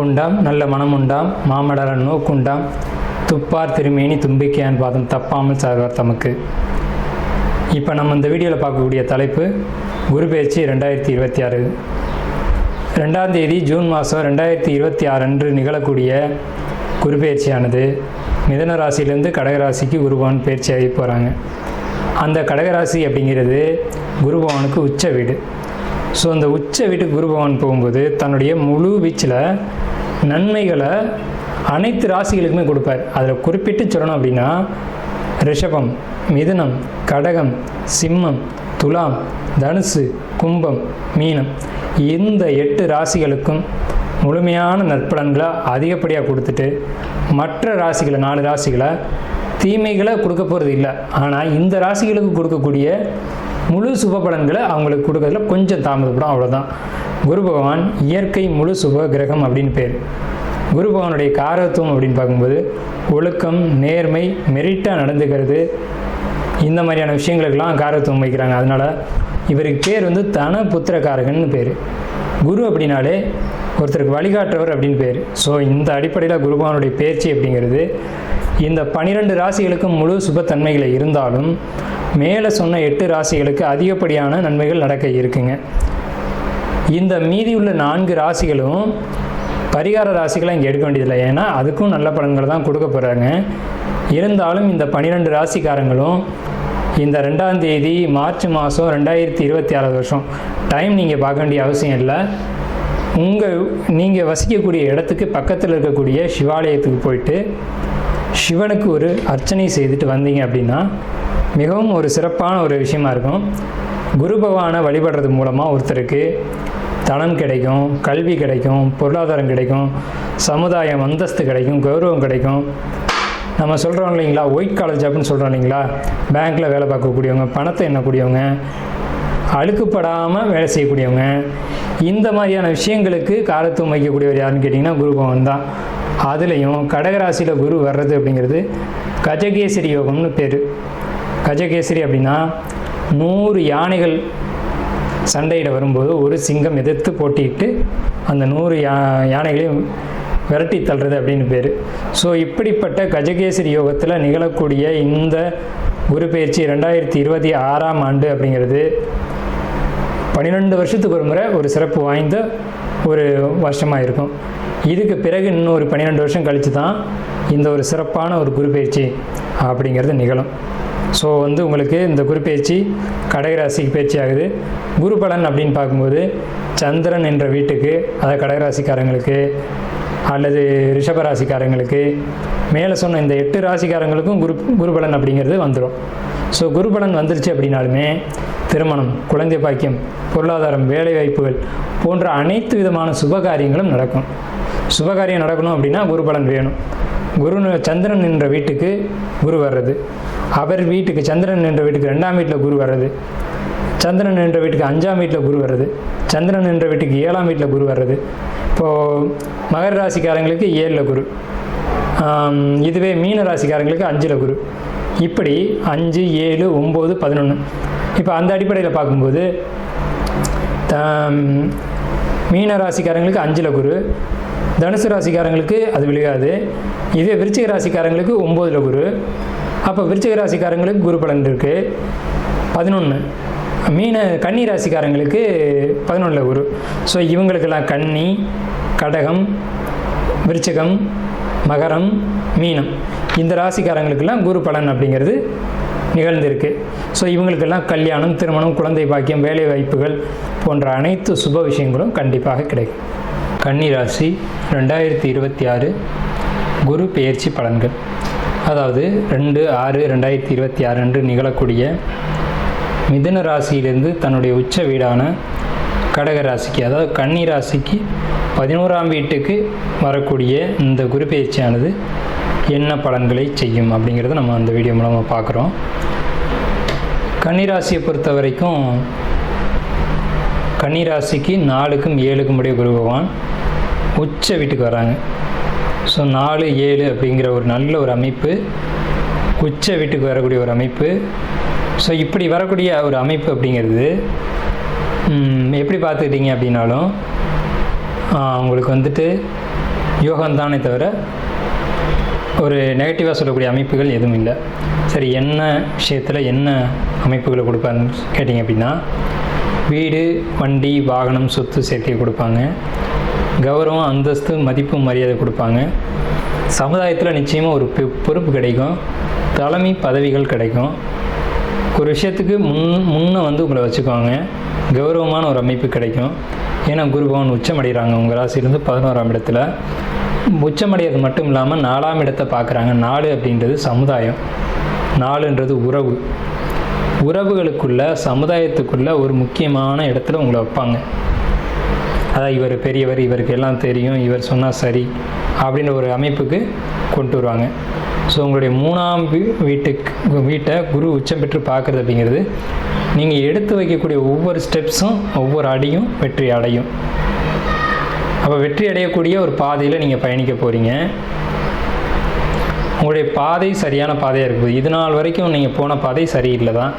வாக்குண்டாம் நல்ல மனமுண்டாம் மாமலர நோக்குண்டாம் துப்பார் திருமேனி தும்பிக்கையான் பாதம் தப்பாமல் சார்வார் தமக்கு. இப்போ நம்ம இந்த வீடியோவில் பார்க்கக்கூடிய தலைப்பு குரு பெயர்ச்சி 2026. 2ஆம் தேதி ஜூன் மாதம் 2026 அன்று நிகழக்கூடிய குரு பெயர்ச்சியானது மிதுன ராசியிலேருந்து கடகராசிக்கு குருபவன் பெயர்ச்சியாகி போகிறாங்க. அந்த கடகராசி அப்படிங்கிறது குருபவனுக்கு உச்ச வீடு. ஸோ அந்த உச்ச வீட்டுக்கு குருபவன் போகும்போது தன்னுடைய முழு வீச்சில் நன்மைகளை அனைத்து ராசிகளுக்குமே கொடுப்பார். அதில் குறிப்பிட்டு சொல்லணும் அப்படின்னா ரிஷபம், மிதுனம், கடகம், சிம்மம், துலாம், தனுசு, கும்பம், மீனம் இந்த 8 ராசிகளுக்கும் முழுமையான நற்பலன்களை அதிகப்படியாக கொடுத்துட்டு மற்ற ராசிகளை 4 ராசிகளை தீமைகளை கொடுக்க போகிறது இல்லை. ஆனால் இந்த ராசிகளுக்கு கொடுக்கக்கூடிய முழு சுப பலன்களை அவங்களுக்கு கொடுக்கறதுல கொஞ்சம் தாமதப்படும், அவ்வளோதான். குரு பகவான் இயற்கை முழு சுப கிரகம் அப்படின்னு பேர். குரு பகவானுடைய காரத்துவம் அப்படின்னு பார்க்கும்போது ஒழுக்கம், நேர்மை, மெரிட்டாக நடந்துக்கிறது, இந்த மாதிரியான விஷயங்களுக்கெல்லாம் காரத்துவம் வைக்கிறாங்க. அதனால் இவருக்கு பேர் தன புத்திரகாரகன்னு பேர். குரு அப்படின்னாலே ஒருத்தருக்கு வழிகாட்டுறவர் அப்படின்னு பேர். ஸோ இந்த அடிப்படையில் குரு பகவானுடைய பேச்சு அப்படிங்கிறது இந்த 12 ராசிகளுக்கும் முழு சுபத்தன்மைகளை இருந்தாலும் மேலே சொன்ன 8 ராசிகளுக்கு அதிகப்படியான நன்மைகள் நடக்க இருக்குங்க. இந்த மீதி உள்ள 4 ராசிகளும் பரிகார ராசிகளை இங்கே எடுக்க வேண்டியதில்லை, ஏன்னா அதுக்கும் நல்ல பலன்களை தான் கொடுக்க போகிறாங்க. இருந்தாலும் இந்த 12 ராசிக்காரங்களும் இந்த 2ஆம் தேதி மார்ச் மாதம் 2026 வருஷம் டைம் நீங்கள் பார்க்க வேண்டிய அவசியம் இல்லை. நீங்கள் வசிக்கக்கூடிய இடத்துக்கு பக்கத்தில் இருக்கக்கூடிய சிவாலயத்துக்கு போயிட்டு சிவனுக்கு ஒரு அர்ச்சனை செய்துட்டு வந்தீங்க அப்படின்னா மிகவும் ஒரு சிறப்பான ஒரு விஷயமா இருக்கும். குரு பகவானை வழிபடுறது மூலமாக ஒருத்தருக்கு தனம் கிடைக்கும், கல்வி கிடைக்கும், பொருளாதாரம் கிடைக்கும், சமுதாயம் அந்தஸ்து கிடைக்கும், கௌரவம் கிடைக்கும். நம்ம சொல்கிறோம் இல்லைங்களா, ஒயிட் காலர் ஜாப்னு சொல்கிறோம் இல்லைங்களா, பேங்க்கில் வேலை பார்க்கக்கூடியவங்க, பணத்தை எண்ணக்கூடியவங்க, அழுக்குப்படாமல் வேலை செய்யக்கூடியவங்க, இந்த மாதிரியான விஷயங்களுக்கு காரத்துவம் வைக்கக்கூடியவர் யாருன்னு கேட்டிங்கன்னா குரு பகவான் தான். அதுலேயும் கடகராசியில் குரு வர்றது அப்படிங்கிறது கஜகேசரி யோகம்னு பேர். கஜகேசரி அப்படின்னா 100 யானைகள் சண்டையிட வரும்போது ஒரு சிங்கம் எதிர்த்து போட்டிட்டு அந்த 100 யானைகளையும் விரட்டி தள்ளுறது அப்படின்னு பேர். ஸோ இப்படிப்பட்ட கஜகேசரி யோகத்தில் நிகழக்கூடிய இந்த குரு பெயர்ச்சி 2026ஆம் ஆண்டு அப்படிங்கிறது 12 வருஷத்துக்கு ஒரு முறை ஒரு சிறப்பு வாய்ந்த ஒரு வருஷமாக இருக்கும். இதுக்கு பிறகு இன்னும் ஒரு 12 வருஷம் கழித்து தான் இந்த ஒரு சிறப்பான ஒரு குரு பெயர்ச்சி அப்படிங்கிறது நிகழும். ஸோ உங்களுக்கு இந்த குரு பெயர்ச்சி கடகராசிக்கு பயிற்சி ஆகுது. குரு பலன் அப்படின்னு பார்க்கும்போது சந்திரன் என்ற வீட்டுக்கு, அதாவது கடகராசிக்காரங்களுக்கு அல்லது ரிஷபராசிக்காரங்களுக்கு மேலே சொன்ன இந்த 8 ராசிக்காரங்களுக்கும் குரு பலன் அப்படிங்கிறது வந்துடும். ஸோ குரு பலன் வந்துருச்சு அப்படின்னாலுமே திருமணம், குழந்தை பாக்கியம், பொருளாதாரம், வேலைவாய்ப்புகள் போன்ற அனைத்து விதமான சுபகாரியங்களும் நடக்கும். சுபகாரியம் நடக்கணும் அப்படின்னா குரு பலன் வேணும். சந்திரன் என்ற வீட்டுக்கு குரு வர்றது, அவர் வீட்டுக்கு சந்திரன் என்ற வீட்டுக்கு 2ஆம் வீட்டில் குரு வர்றது, சந்திரன் என்ற வீட்டுக்கு 5ஆம் வீட்டில் குரு வர்றது, சந்திரன் என்ற வீட்டுக்கு 7ஆம் வீட்டில் குரு வர்றது. இப்போது மகர ராசிக்காரங்களுக்கு 7ல் குரு, இதுவே மீன ராசிக்காரங்களுக்கு 5ல் குரு, இப்படி 5, 7, 9, 11. இப்போ அந்த அடிப்படையில் பார்க்கும்போது மீன ராசிக்காரங்களுக்கு 5ல் குரு, தனுசு ராசிக்காரங்களுக்கு அது விழுகாது. இதே விருச்சிக ராசிக்காரங்களுக்கு 9ல் குரு. அப்போ விருச்சிக ராசிக்காரங்களுக்கு குரு பலன் இருக்குது 11. கன்னி ராசிக்காரங்களுக்கு 11ல் குரு. ஸோ இவங்களுக்கெல்லாம் கன்னி, கடகம், விருச்சிகம், மகரம், மீனம் இந்த ராசிக்காரங்களுக்கெல்லாம் குரு பலன் அப்படிங்கிறது நிகழ்ந்திருக்கு. ஸோ இவங்களுக்கெல்லாம் கல்யாணம், திருமணம், குழந்தை பாக்கியம், வேலை வாய்ப்புகள் போன்ற அனைத்து சுப விஷயங்களும் கண்டிப்பாக கிடைக்கும். கன்னி ராசி 2026 குரு பெயர்ச்சி பலன்கள். அதாவது 2/6/2026 அன்று நிகழக்கூடிய மிதுன ராசியிலிருந்து தன்னுடைய உச்ச வீடான கடக ராசிக்கு, அதாவது கன்னி ராசிக்கு 11ஆம் வீட்டுக்கு வரக்கூடிய இந்த குரு பெயர்ச்சியானது என்ன பலன்களை செய்யும் அப்படிங்கிறத நம்ம அந்த வீடியோ மூலமாக பார்க்குறோம். கன்னிராசியை பொறுத்த வரைக்கும் கன்னிராசிக்கு 4க்கும் 7க்கும் உடைய குரு பகவான் உச்ச வீட்டுக்கு வராங்க. ஸோ 4, 7 அப்படிங்கிற ஒரு நல்ல ஒரு அமைப்பு, உச்ச வீட்டுக்கு வரக்கூடிய ஒரு அமைப்பு. ஸோ இப்படி வரக்கூடிய ஒரு அமைப்பு அப்படிங்கிறது எப்படி பார்த்துக்கிட்டீங்க அப்படின்னாலும் உங்களுக்கு யோகம்தானே தவிர ஒரு நெகட்டிவாக சொல்லக்கூடிய அமைப்புகள் எதுவும் இல்லை. சரி, என்ன விஷயத்தில் என்ன அமைப்புகளை கொடுப்பாருன்னு கேட்டிங்க அப்படின்னா, வீடு, வண்டி, வாகனம், சொத்து சேர்க்கை கொடுப்பாங்க. கௌரவம், அந்தஸ்து, மதிப்பு, மரியாதை கொடுப்பாங்க. சமுதாயத்தில் நிச்சயமாக ஒரு பொறுப்பு கிடைக்கும். தலைமை பதவிகள் கிடைக்கும். ஒரு விஷயத்துக்கு முன்ன வந்து உங்களை வச்சுக்குவாங்க. கௌரவமான ஒரு அமைப்பு கிடைக்கும். ஏன்னா குரு பகவான் உச்சமடைகிறாங்க உங்கள் ராசியிலேருந்து 11ஆம் இடத்துல. உச்சமடைகிறது மட்டும் இல்லாமல் 4ஆம் இடத்தை பார்க்குறாங்க. 4 அப்படின்றது சமுதாயம், 4ன்றது உறவு. உறவுகளுக்குள்ள, சமுதாயத்துக்குள்ள ஒரு முக்கியமான இடத்துல உங்களை வைப்பாங்க. அதான் இவர் பெரியவர், இவருக்கு எல்லாம் தெரியும், இவர் சொன்னால் சரி அப்படின்ற ஒரு அமைப்புக்கு கொண்டு வருவாங்க. ஸோ உங்களுடைய 3ஆம் வீட்டை குரு உச்சம் பெற்று பார்க்குறது அப்படிங்கிறது நீங்கள் எடுத்து வைக்கக்கூடிய ஒவ்வொரு ஸ்டெப்ஸும், ஒவ்வொரு அடியும் வெற்றி அடையும். அப்போ வெற்றி அடையக்கூடிய ஒரு பாதையில் நீங்கள் பயணிக்க போகிறீங்க. உங்களுடைய பாதை சரியான பாதையாக இருக்குது. இது நாள் வரைக்கும் நீங்கள் போன பாதை சரியில்லை தான்.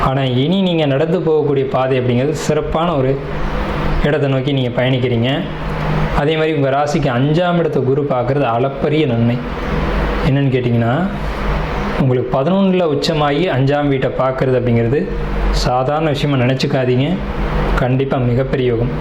ஆனால் இனி நீங்கள் நடந்து போகக்கூடிய பாதை அப்படிங்கிறது சிறப்பான ஒரு இடத்தை நோக்கி நீங்கள் பயணிக்கிறீங்க. அதே மாதிரி உங்கள் ராசிக்கு 5ஆம் இடத்தை குரு பார்க்குறது அளப்பரிய நன்மை. என்னென்னு கேட்டிங்கன்னா, உங்களுக்கு 11ல் உச்சமாகி 5ஆம் வீட்டை பார்க்குறது அப்படிங்கிறது சாதாரண விஷயமாக நினச்சிக்காதீங்க. கண்டிப்பாக மிகப்பெரிய யோகம்.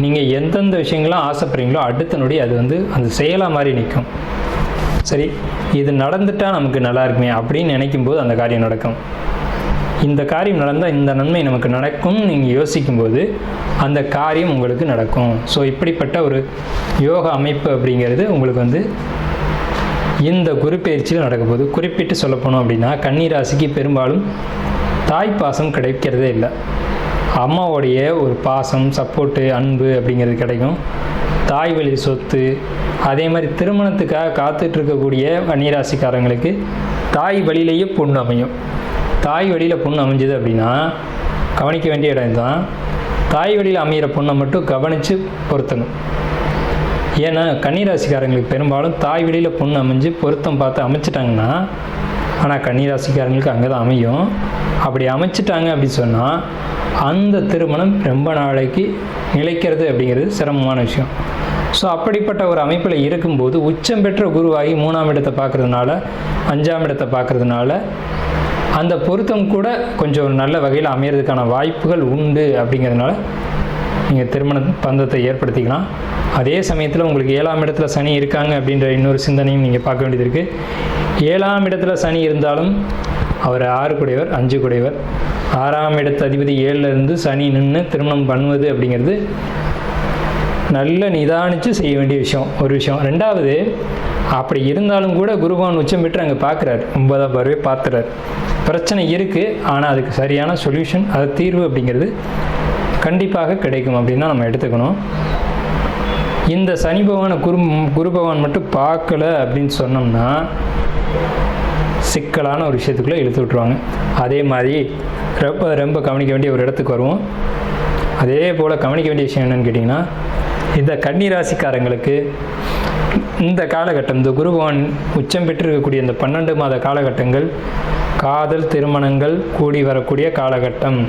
நீங்கள் எந்தெந்த விஷயங்கள்லாம் ஆசைப்படுறீங்களோ அடுத்த நொடி அது வந்து அந்த செயலாக மாதிரி நிற்கும். சரி, இது நடந்துட்டால் நமக்கு நல்லா இருக்குமே அப்படின்னு நினைக்கும்போது அந்த காரியம் நடக்கும். இந்த காரியம் நடந்தால் இந்த நன்மை நமக்கு நடக்கும்னு நீங்கள் யோசிக்கும்போது அந்த காரியம் உங்களுக்கு நடக்கும். ஸோ இப்படிப்பட்ட ஒரு யோக அமைப்பு அப்படிங்கிறது உங்களுக்கு வந்து இந்த குரு பயிற்சியில் நடக்க போகுது. குறிப்பிட்டு சொல்லப்போனோம் அப்படின்னா, கன்னி ராசிக்கு பெரும்பாலும் தாய் பாசம் கிடைக்கிறதே இல்லை. அம்மாவோடைய ஒரு பாசம், சப்போர்ட்டு, அன்பு அப்படிங்கிறது கிடைக்கும். தாய் வழி சொத்து, அதே மாதிரி திருமணத்துக்காக காத்துட்ருக்கக்கூடிய கன்னிராசிக்காரங்களுக்கு தாய் வழியிலேயே பொண்ணு அமையும். தாய் வழியில் பொண்ணு அமைஞ்சது அப்படின்னா கவனிக்க வேண்டிய இடம் தான். தாய் வழியில் அமைகிற பொண்ணை மட்டும் கவனித்து பொருத்தணும். ஏன்னா கன்னிராசிக்காரங்களுக்கு பெரும்பாலும் தாய் வழியில் பொண்ணு அமைஞ்சு பொருத்தம் பார்த்து அமைச்சிட்டாங்கன்னா, ஆனால் கன்னிராசிக்காரங்களுக்கு அங்கே தான் அமையும். அப்படி அமைச்சிட்டாங்க அப்படின்னு சொன்னால் அந்த திருமணம் ரொம்ப நாளைக்கு நிலைக்கிறது அப்படிங்கிறது சிரமமான விஷயம். ஸோ அப்படிப்பட்ட ஒரு அமைப்பில் இருக்கும்போது உச்சம் பெற்ற குருவாகி 3ஆம் இடத்தை பார்க்குறதுனால, 5ஆம் இடத்தை பார்க்குறதுனால அந்த பொருத்தம் கூட கொஞ்சம் நல்ல வகையில் அமையறதுக்கான வாய்ப்புகள் உண்டு. அப்படிங்கிறதுனால நீங்கள் திருமண பந்தத்தை ஏற்படுத்திக்கலாம். அதே சமயத்தில் உங்களுக்கு 7ஆம் இடத்துல சனி இருக்காங்க அப்படின்ற இன்னொரு சிந்தனையும் நீங்கள் பார்க்க வேண்டியது இருக்குது. 7ஆம் இடத்துல சனி இருந்தாலும் அவர் 6 கூடையவர், 5 கூடையவர். 6ஆம் இடத்து அதிபதி 7ல் இருந்து சனி நின்று திருமணம் பண்ணுவது அப்படிங்கிறது நல்ல நிதானித்து செய்ய வேண்டிய விஷயம், ஒரு விஷயம். 2வது, அப்படி இருந்தாலும் கூட குருபகவான் உச்சம் பெற்று அங்கே பார்க்குறாரு, 9ஆம் பார்வை பார்த்துறாரு. பிரச்சனை இருக்குது, ஆனால் அதுக்கு சரியான சொல்யூஷன், அது தீர்வு அப்படிங்கிறது கண்டிப்பாக கிடைக்கும் அப்படின்னு தான் நம்ம எடுத்துக்கணும். இந்த சனி பகவானை குரு பகவான் மட்டும் பார்க்கல அப்படின்னு சொன்னோம்னா சிக்கலான ஒரு விஷயத்துக்குள்ளே இழுத்து விட்டுருவாங்க. அதே மாதிரி ரொம்ப கவனிக்க வேண்டிய ஒரு இடத்துக்கு வருவோம். அதே போல் கவனிக்க வேண்டிய விஷயம் என்னென்னு கேட்டிங்கன்னா, இந்த கன்னிராசிக்காரங்களுக்கு இந்த காலகட்டம், இந்த குரு பகவான் உச்சம் பெற்றிருக்கக்கூடிய இந்த 12 மாத காலகட்டங்கள் காதல் திருமணங்கள் கூடி வரக்கூடிய காலகட்டம்.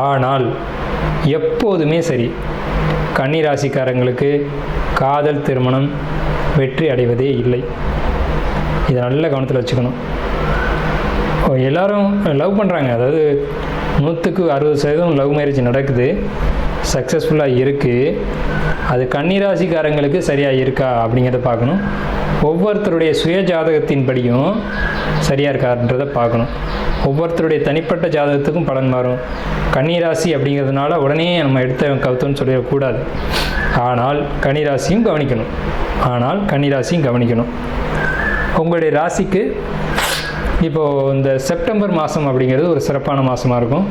ஆனால் எப்போதுமே சரி, கன்னிராசிக்காரங்களுக்கு காதல் திருமணம் வெற்றி அடைவதே இல்லை. இதை நல்ல கவனத்தில் வச்சுக்கணும். எல்லாரும் லவ் பண்ணுறாங்க, அதாவது 100க்கு 60% லவ் மேரேஜ் நடக்குது, சக்ஸஸ்ஃபுல்லாக இருக்குது. அது கன்னிராசிக்காரங்களுக்கு சரியாக இருக்கா அப்படிங்கிறத பார்க்கணும். ஒவ்வொருத்தருடைய சுய ஜாதகத்தின்படியும் சரியாக இருக்கான்றதை பார்க்கணும். ஒவ்வொருத்தருடைய தனிப்பட்ட ஜாதகத்துக்கும் பலன் மாறும். கன்னிராசி அப்படிங்கிறதுனால உடனே நம்ம எடுத்த கவுத்தோன்னு சொல்லிடக்கூடாது. ஆனால் கன்னிராசியும் கவனிக்கணும். உங்களுடைய ராசிக்கு இப்போது இந்த செப்டம்பர் மாதம் அப்படிங்கிறது ஒரு சிறப்பான மாதமாக இருக்கும்.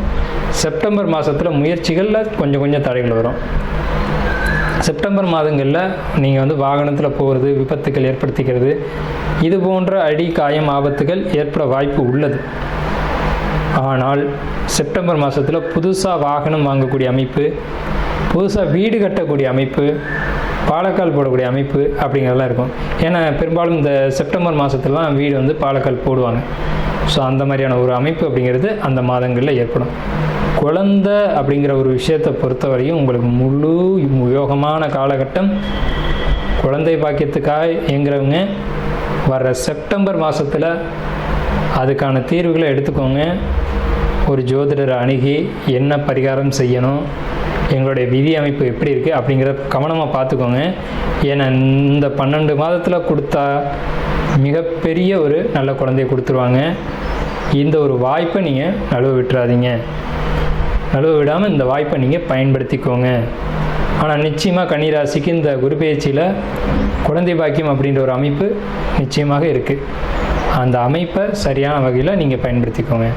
செப்டம்பர் மாதத்தில் முயற்சிகளில் கொஞ்சம் தடைகள் வரும். செப்டம்பர் மாதங்களில் நீங்கள் வாகனத்தில் போகிறது, விபத்துக்கள் ஏற்படுத்திக்கிறது, இது போன்ற அடி காயம் ஆபத்துகள் ஏற்பட வாய்ப்பு உள்ளது. ஆனால் செப்டம்பர் மாதத்தில் புதுசாக வாகனம் வாங்கக்கூடிய அமைப்பு, புதுசாக வீடு கட்டக்கூடிய அமைப்பு, பாலக்கால் போடக்கூடிய அமைப்பு அப்படிங்கிறதெல்லாம் இருக்கும். ஏன்னா பெரும்பாலும் இந்த செப்டம்பர் மாதத்துலலாம் வீடு பாலக்கால் போடுவாங்க. ஸோ அந்த மாதிரியான ஒரு அமைப்பு அப்படிங்கிறது அந்த மாதங்களில் ஏற்படும். குழந்தை அப்படிங்கிற ஒரு விஷயத்தை பொறுத்தவரையும் உங்களுக்கு முழு யோகமான காலகட்டம். குழந்தை பாக்கியத்துக்காக இயங்குறவங்க வர்ற செப்டம்பர் மாதத்தில் அதுக்கான தீர்வுகளை எடுத்துக்கோங்க. ஒரு ஜோதிடரை அணுகி என்ன பரிகாரம் செய்யணும், எங்களுடைய விதி அமைப்பு எப்படி இருக்குது அப்படிங்கிறத கவனமாக பார்த்துக்கோங்க. ஏன்னா இந்த 12 மாதத்தில் கொடுத்தா மிகப்பெரிய ஒரு நல்ல குழந்தைய கொடுத்துருவாங்க. இந்த ஒரு வாய்ப்பை நீங்கள் நழுவ விட்டுறாதீங்க. நழுவ விடாமல் இந்த வாய்ப்பை நீங்கள் பயன்படுத்திக்கோங்க. ஆனால் நிச்சயமாக கன்னிராசிக்கு இந்த குரு பெயர்ச்சியில் குழந்தை பாக்கியம் அப்படின்ற ஒரு அமைப்பு நிச்சயமாக இருக்குது. அந்த அமைப்பை சரியான வகையில் நீங்கள் பயன்படுத்திக்கோங்க.